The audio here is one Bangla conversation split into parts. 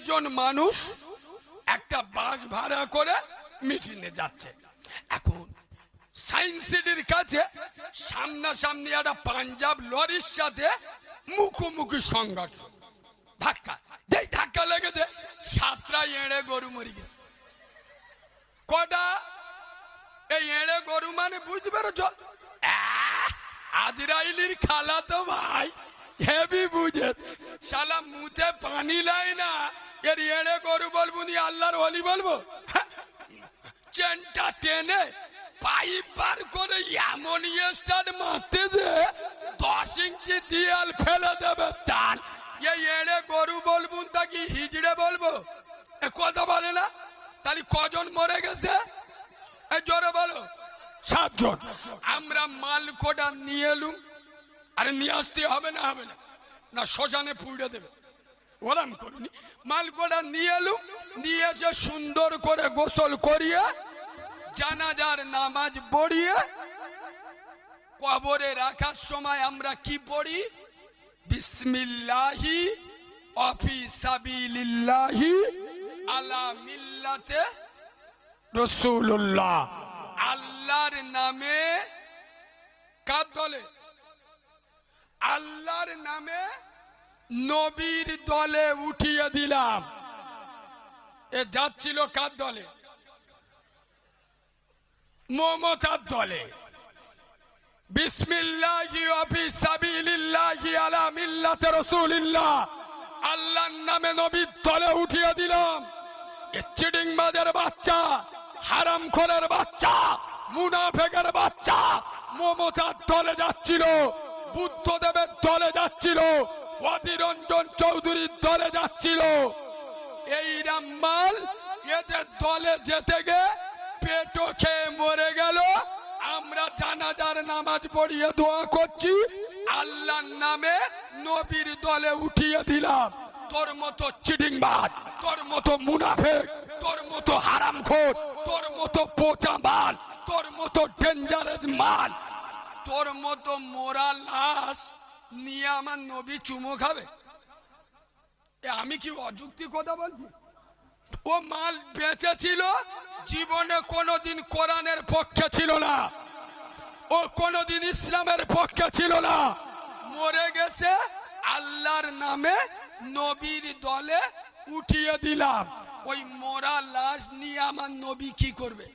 জন মানুষ একটা বাস ভাড়া করে মিটিংয়ে যাচ্ছে। এখন সায়েন্স সিটির কাছে সামনাসামনি একটা পাঞ্জাব লরির সাথে মুখোমুখি সংঘর্ষ, ধাক্কা যেই ধাক্কা লেগেছে, 7টা এড়ে গরু মরে গেছে। কটা? এই এড়ে গরু মানে বুঝতে পেরেছ, আজরাইলির খালা তো ভাই হেভি বুঝে, শালা মুখে পানি লাই না, এর এড়ে গরু বলবো নি আল্লাহর ওলি বলবো? চেনটা টেনে পাইপ বার করে এমন স্টার্ট মারতে যে 10 ইঞ্চি দেয়াল ফেলে দেবে তার। এই এড়ে গরু বলবো তাকে হিজড়ে বলবো? কথা বলে না। তাহলে কজন মরে গেছে জোরে বলো? 7 জন। আমরা মাল কোটা নিয়ে এলুম। আরে নিয়ে আসতে হবে না, হবে না, না শ্মশানে পুড়ে দেবে, ওরাম করুনি। মাল কোটা নিয়ে এলুম, নিয়ে এসে সুন্দর করে গোসল করিয়ে জানাজার নামাজ পড়িয়ে কবরে রাখার সময় আমরা কি পড়ি? বিসমিল্লাহি ওয়াফি সাবিলিল্লাহি আলা মিল্লাতে রাসূলুল্লাহ। আল্লাহর নামে, কার দলে? আল্লাহর নামে নবীর দলে উঠিয়ে দিলাম। এ যাচ্ছিল কার দলে? মমতার দলে। বিসমিল্লাহি ওয়া ফি সাবিলিল্লাহি আলা মিল্লাতি রাসূলিল্লাহ, আল্লাহর নামে নবীর দলে উঠিয়ে দিলাম। এ চিটিংবাজের বাচ্চা, হারামখোরের বাচ্চা, মুনাফিকের বাচ্চা মমতার দলে যাচ্ছিল, বুদ্ধদেবের দলে যাচ্ছিল, অধীর রঞ্জন চৌধুরীর দলে যাচ্ছিল। এই রামমাল এদের দলে যেতে গে পেটো খেয়ে মরে গেল। আমরা জানাজার নামাজ পড়িয়ে দোয়া করছি, আল্লাহর নামে নবীর দলে উঠিয়ে দিলাম। তোর মতো চিটিংবাজ, তোর মতো মুনাফিক, তোর মতো হারামখোর, তোর মতো পচা মাল, তোর মতো ডেঞ্জারাস মাল, তোর মতো মোরা লাশ নিয়ে আমার নবী চুমো খাবে? আমি কি অযুক্তি কথা বলছি? ও মাল বেঁচে ছিল, জীবনে কোনোদিন কোরআনের পক্ষে ছিল না, ও কোনোদিন ইসলামের পক্ষে ছিল না, মরে গেছে, আল্লাহর নামে নবীর দলে উঠিয়ে দিলাম। ওই মোরা লাশ নিয়ে আমার নবী কি করবে?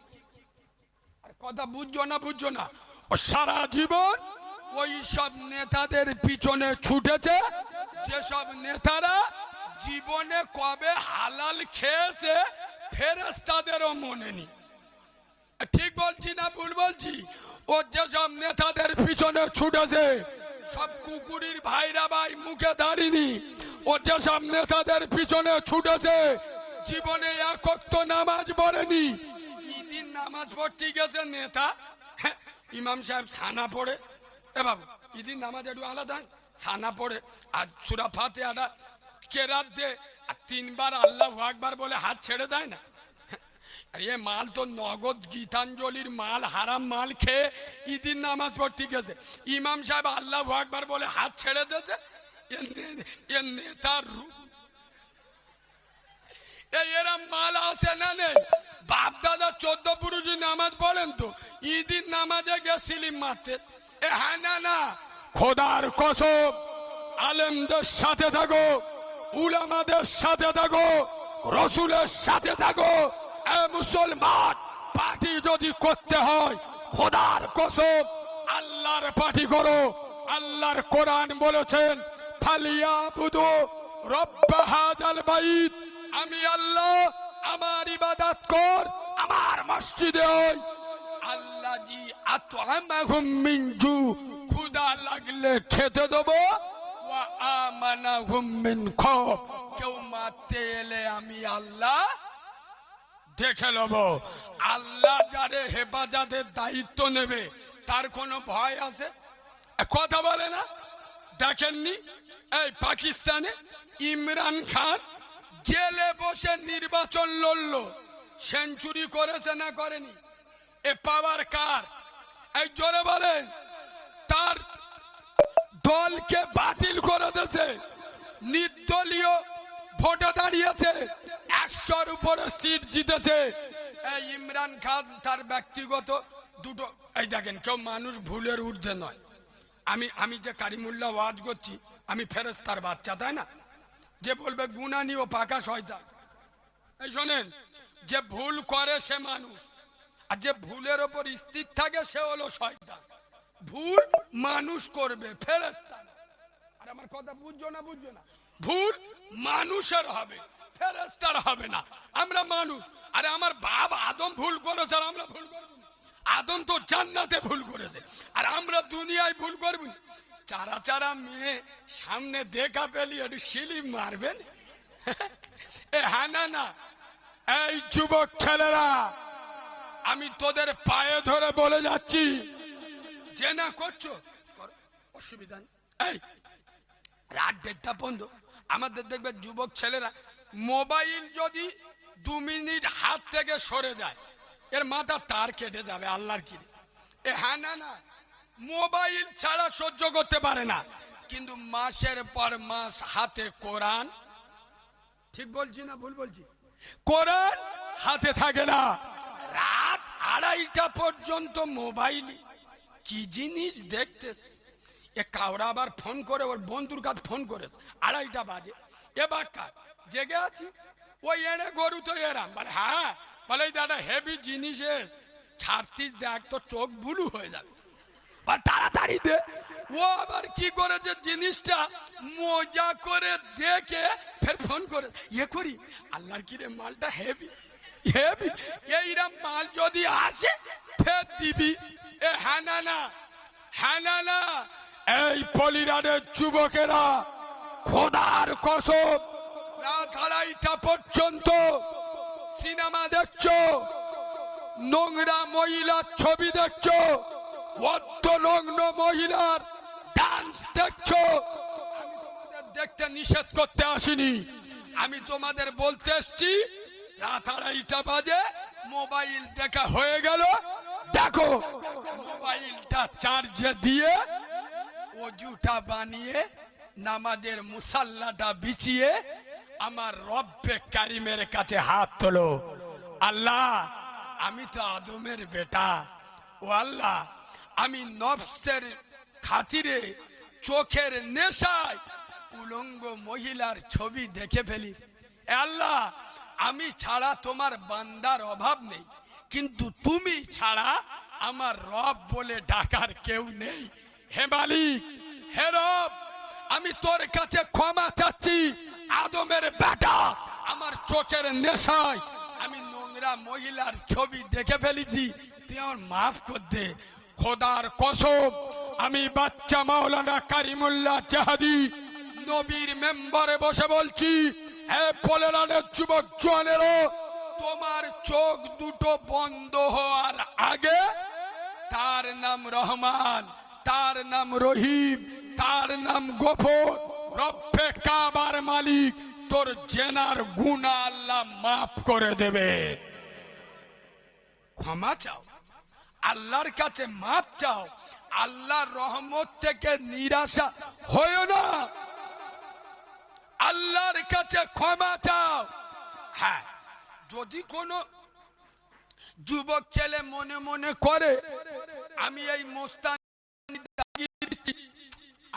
কথা বুঝছো না? বুঝছো না? ও সারা জীবন ওই সব নেতাদের পিছনে ছুটেছে, যেসব নেতারা জীবনে কবে হালাল খেয়েছে ফেরেশতাদেরও মনে নেই। ঠিক বলছি না ভুল বলছি? ও যেসব নেতাদের পিছনে ছুটেছে, সব কুকুরির ভাইরা ভাই মুখে দাঁড়িনি। ও যেসব নেতাদের পিছনে ছুটেছে, জীবনে এক ওয়াক্ত নামাজ পড়েনি। ঈদের নামাজ পড়তে গেছে নেতা, ইমাম সাহেব ছানা পড়ে, এ বাবু ঈদের নামাজ একটু আলাদা, ছানা পড়ে আর সূরা ফাতিহাটা কেরাত দে, আর 3 বার আল্লাহু আকবার বলে হাত ছেড়ে দেয় না। আর এ মাল তো নগদ গীতাঞ্জলির মাল, হারাম মাল খেয়ে ঈদের নামাজ পড়তে গেছে, ইমাম সাহেব আল্লাহু আকবার বলে হাত ছেড়ে দিয়েছে। এ নেতার রূপ। এরা মাল আছে না নেই? বাপ দাদা 14 পুরুষই নামাজ পড়েন তো, ঈদের নামাজে গেছিলি মারতে। হ্যাঁ না না, খোদার কসম, আলেমদের সাথে থাকো, উলামাদের সাথে থাকো, রসুলের সাথে থাকো। এ মুসলমান, পার্টি যদি করতে হয় খোদার কসম আল্লাহর পার্টি করো। আল্লাহর কোরআন বলেছেন, ফালিয়াবুদু রব্ব হাযাল বাইত, আমি আল্লাহ, আমার ইবাদত কর আমার মসজিদে। আল্লাহ জি আতআমাহুম মিন জু, ক্ষুধা লাগলে খেতে দেবো, ওয়া আমানাহুম মিন খৌফ, কেউ মারতে এলে আমি আল্লাহ দেখে নেব। আল্লাহ যারে হেফাজতের দায়িত্ব নেবে তার কোনো ভয় আছে? কথা বলে না? দেখেননি এই পাকিস্তানে ইমরান খান জেলে বসে নির্বাচন লড়লো, সেঞ্চুরি করেছে না করেনি? এ পাওয়ার কার? এই জোরে বলেন। তার দলকে বাতিল করে দিয়েছে, নির্দলীয় ভোটার দাঁড়িয়েছে, 100-র উপরে সিট জিতেছে। এই ইমরান খান তার ব্যক্তিগত দুটো, এই দেখেন, কেউ মানুষ ভুলের ঊর্ধ্বে নয়। আমি যে কারিমুল্লাহ ওয়াজ করছি, আমি ফেরেশতার বাচ্চা, তাই না? যে বলবে গুনানি ও পাকা শয়তান, এই শোনেন, যে ভুল করে সে মানুষ, আর যে ভুলের ওপর স্থির থাকে সে হলো শয়তান। ভুল মানুষ করবে, ফেরেশতা। আর আমার কথা বুঝছো না? বুঝছো না? ভুল মানুষের হবে, ফেরেশতার হবে না। আমরা মানুষ। আরে আমার বাপ আদম ভুল করেছে, আর আমরা ভুল করব না? আদম তো জান্নাতে ভুল করেছে, আর আমরা দুনিয়ায় ভুল করব না? চারা চারা মেয়ে সামনে দেখা পেলি একটু শিলিম মারবেন? এ হ্যাঁ না? এই যুবক ছেলেরা, আমি তোদের পায়ে ধরে বলে যাচ্ছি, যে না করছো অসুবিধা নেই। এই রাত 1:30 পর্যন্ত আমাদের দেখবে যুবক ছেলেরা মোবাইল যদি 2 মিনিট হাত থেকে সরে যায়, এর মাথা তার কেটে যাবে। আল্লাহর কি এ হ্যাঁ না? মোবাইল ছাড়া সহ্য করতে পারে না, কিন্তু মাসের পর মাস হাতে কোরআন, ঠিক বলছি না ভুল বলছি? কোরআন হাতে থাকে না। রাত 2:30 পর্যন্ত মোবাইল কি জিনিস দেখতেছে। এ কাউরা আবার ফোন করে, ওর বন্ধুর কাছে ফোন করে, 2:30 বাজে, এবার কাজ জেগে আছি, ওই এনে গরু তো এরাম বলে, হ্যাঁ বলে দাদা হেভি জিনিস ছাড়তিস, দেখ তো চোখ বুলু হয়ে যাবে, তাড়াতাড়ি দে। ও আবার কি করে যে জিনিসটা মজা করে দেখে ফের ফোন করে ইয়ে করি, আল্লাহর কি রে মালটা হেভি হেভি, এইরকম মাল যদি আসে ফের দিবি। এ হ্যাঁ না? এই পলিরাডের যুবকেরা, খোদার কসম, রাত 2:30 পর্যন্ত সিনেমা দেখছো, নোংরা মহিলার ছবি দেখছো, অর্ধনগ্ন মহিলার ডান্স দেখছো। আমি তোমাদের দেখতে নিষেধ করতে আসিনি, আমি তোমাদের বলতে এসছি, রাত 2:30 বাজে মোবাইল দেখা হয়ে গেল, দেখো মোবাইলটা চার্জে দিয়ে ওজুটা বানিয়ে নামাজের মুসাল্লাটা বিছিয়ে আমার রব্বে কারিমের কাছে হাত তোলো। আল্লাহ, আমি তো আদমের বেটা, ও আল্লাহ, আমি নফসের খাতিরে চোখের নেশায় উলঙ্গ মহিলার ছবি দেখে ফেলি। আল্লাহ, আমি ছাড়া তোমার বান্দার অভাব নেই, কিন্তু তুমি ছাড়া আমার রব বলে ডাকার কেউ নেই। হে মালিক, হে রব, আমি তোর কাছে ক্ষমা চাচ্ছি। আদমের বেটা, আমার চোখের নেশায় আমি নোংরা মহিলার ছবি দেখে ফেলেছি, তুই আমার মাফ কর দে। খোদার কসম, আমি বাচ্চা মাওলানা কারিমুল্লাহ জাহাদি নবীর মেম্বারে বসে বলছি, হে পলেরানের যুবক জোয়ানেরো, তোমার চোখ দুটো বন্ধ হওয়ার আগে তার নাম রহমান, তার নাম রহিম, তার নাম গফর, রব্বে কাবার মালিক, তোর জেনার গুনাহ আল্লাহ মাফ করে দেবে। ক্ষমা চাও, আল্লাহর কাছে মাফ চাও, আল্লাহর রহমত থেকে নিরাশা হয়ো না, আল্লাহর কাছে ক্ষমা চাও। হ্যাঁ, যদি কোনো যুবক ছেলে মনে মনে করে আমি এই মোস্তানি দিচ্ছি,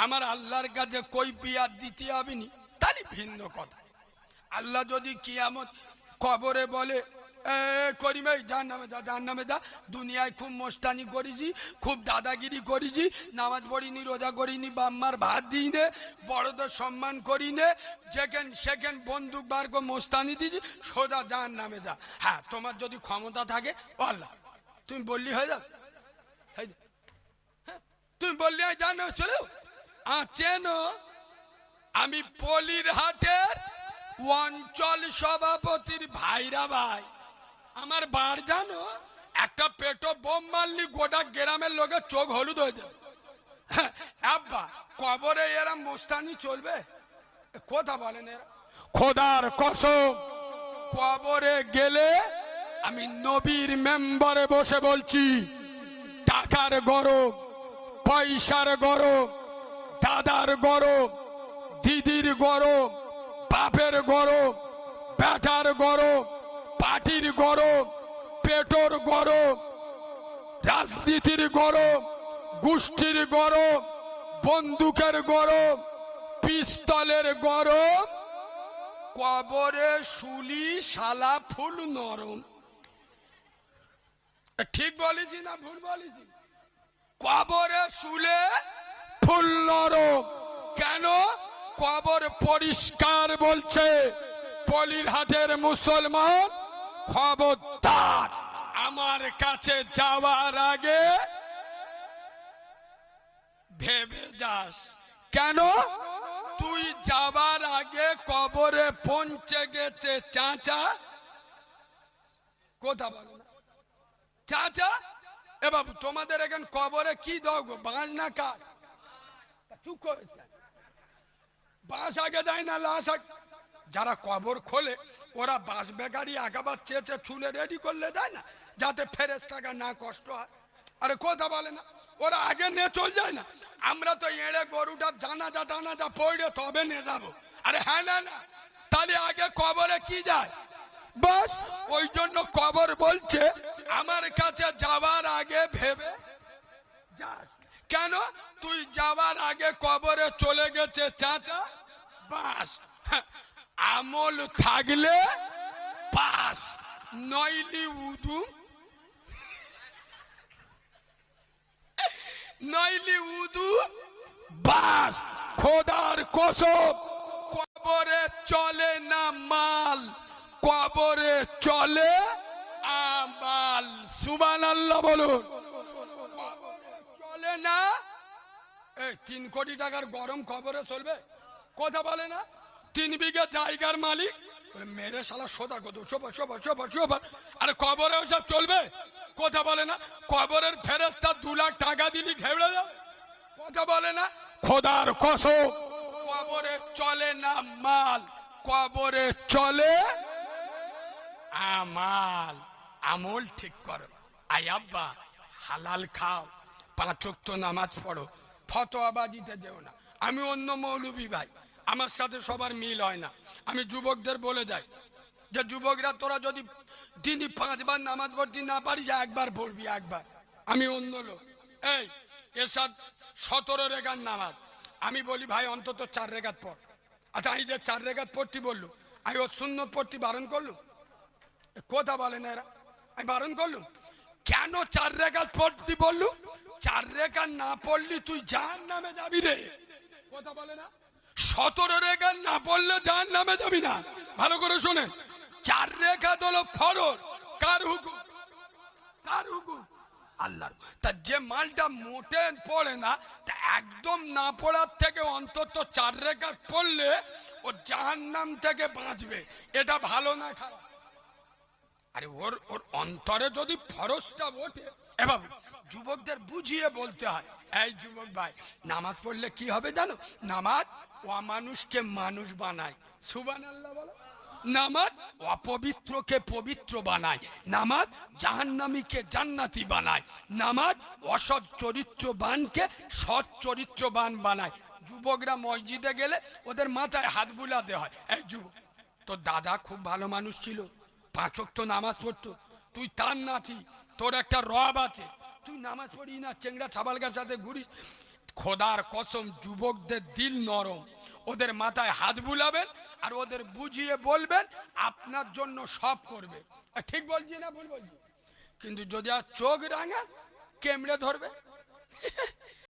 আমার আল্লাহর কাছে কৈফিয়ত দিতে হবে নি, তাহলে ভিন্ন কথা। আল্লাহ যদি কিয়ামত কবরে বলে, করিম জাহান্নামে যা, দুনিয়ায় খুব মোস্তানি করেছি, খুব দাদাগিরি করেছি, নামাজ পড়িনি, রোজা করিনি, বাম্মার ভাত দিই নে, বড়দের সম্মান করি নে, যেখান সেখান বন্দুক বার করে মোস্তানি দিয়েছি, সোজা জাহান্নামে যা। হ্যাঁ, তোমার যদি ক্ষমতা থাকে, আল্লাহ তুমি বললি হয়ে যাও, তুমি বললি জানো চলো চেন, আমি পলির হাটের অঞ্চল সভাপতির ভাইরা ভাই, আমার বার জানো, একটা পেটো বোম মারলি গোটা গ্রামের লোকের চোখ হলুদ হয়ে যাবে। আব্বা, কবরে এরা মোস্তানি চলবে? কথা বলেন এরা। খোদার কসম, কবরে গেলে আমি নবীর মেম্বারে বসে বলছি, টাকার গরম, পয়সার গরম, দাদার গরম, দিদির গরম, বাপের গরম, ব্যাটার গরম, পার্টির গরম, পেটোর গরম, রাজনীতির গরম, গোষ্ঠীর গরম, বন্দুকের গরম, পিস্তলের গরম, কবরে শুলি শালা ফুল নরম। ঠিক বলেছি না ভুল বলেছি? কবরে শুলে ফুল নরম। কেন? কবর পরিষ্কার বলছে। পলিরহাটের মুসলমান খবরদার, আমার কাছে যাওয়ার আগে ভেবে যাস। কেন? তুই যাবার আগে কবরে পৌঁছে গেছে চাচা, কথা বলো না চাচা। এ বাবু, তোমাদের এখানে কবরে কি দাও গো, বাঁশ না কাঠ? চুপ করিস না, বাঁশ আগে দেয় না লাশ আগে? যারা কবর খোলে ওরা বাঁশ বেকারি আগাবার চেয়েছে চুলে রেডি করলে দেয় না, যাতে ফেরেশতাকে না কষ্ট হয়। আরে কথা বলে না, ওরা আগে নিয়ে চল যায় না? আমরা তো এড়ে গরুটার জানাজা টানাজা পড়ে তবে নিয়ে যাবো। আরে হ্যাঁ না না, তাহলে আগে কবরে কি যায়? বাস ওই জন্য কবর বলছে আমার কাছে যাওয়ার আগে ভেবে যাস। কেন? তুই যাওয়ার আগে কবরে চলে গেছে চাচা, বাস আমল থাকলে পাস, নইলি উদু, নইলি উদু বাস। খোদার কসম, কবরে চলে না মাল, কবরে চলে আমাল। সুবহানাল্লাহ বলুন। চলে না এই 3 কোটি টাকার গরম কবরে চলবে? কথা বলে না? 3 বিঘা জায়গার মালিক মেরে শালা সোদা কত শোভা শোভা শোভা শোভা। আরে কবরে ওসব চলবে? কথা বলে না? কবরের ফেরেশতা 2 লাখ টাকা দিলি ঘেবড়ে যাও। কথা বলে না? খোদার কসম, কবরে চলে না মাল, কবরে চলে আমাল। আমল ঠিক করো। আয় আব্বা, হালাল খাও, 5 ওয়াক্ত নামাজ পড়ো, ফতোয়াবাজিতে যেও না। আমি অন্য মৌলবী ভাই, আমার সাথে সবার মিল হয় না। আমি যুবকদের বলে যাই যে যুবকরা তোরা যদি দিনই 5 বার নামাজ পড়তে না পারিস, একবার পড়বি, একবার। আমি অন্য লোক। এই এরশাদ 17 রেখাত নামাজ, আমি বলি ভাই অন্তত 4 রেখাত পড়। আচ্ছা এই যে 4 রেখাত পড়তে বললু, আমি ওর সুন্নত পড়তে বারণ করলুম? কথা বলে না এরা? আমি বারণ করলুম? কেন 4 রেখাত পড়তে বললু? 4 রেখাত না পড়লি তুই জাহান্নামে যাবি রে। কথা বলে না? 17 রেখাত না পড়লে জাহান্নামে যাবি না। ভালো করে শোনেন, 4 রেখাত হলো ফরজ। কার হুকুম? কার হুকুম? আল্লাহর। তা যে মালটা মোটে পড়ে না, তা একদম না পড়ার থেকে অন্তত 4 রেখাত পড়লে ও জাহান্নাম থেকে বাঁচবে। এটা ভালো না খারাপ? আরে ওর অন্তরে যদি ফরজটা ওঠে। এ বাবু, যুবকদের বুঝিয়ে বলতে হয়, এই যুবক ভাই, নামাজ পড়লে কি হবে জানো? নামাজ অমানুষকে মানুষ বানায়। সুবহানাল্লাহ বলো। নামাজ অপবিত্রকে পবিত্র বানায়। নামাজ জাহান্নামীকে জান্নাতি বানায়। নামাজ অসৎ চরিত্রবানকে সৎ চরিত্রবান বানায়। যুবকরা মসজিদে গেলে ওদের মাথায় হাত বুলাতে হয়। এই যুবক, তোর দাদা খুব ভালো মানুষ ছিল, 5 ওয়াক্ত নামাজ পড়তো, তুই তার নাতি, তোর একটা রব আছে, তুই নামাজ পড়ি না, চেংড়া ছাবালকার সাথে ঘুরিস। খোদার কসম, যুবকদের দিল নরম, ওদের মাথায় হাত বুলাবেন আর ওদের বুঝিয়ে বলবেন আপনার জন্য সব করবে। ঠিক বলছি না ভুল বলছি? কিন্তু যদি আর চোখ রাঙা কেমড়ে ধরবে।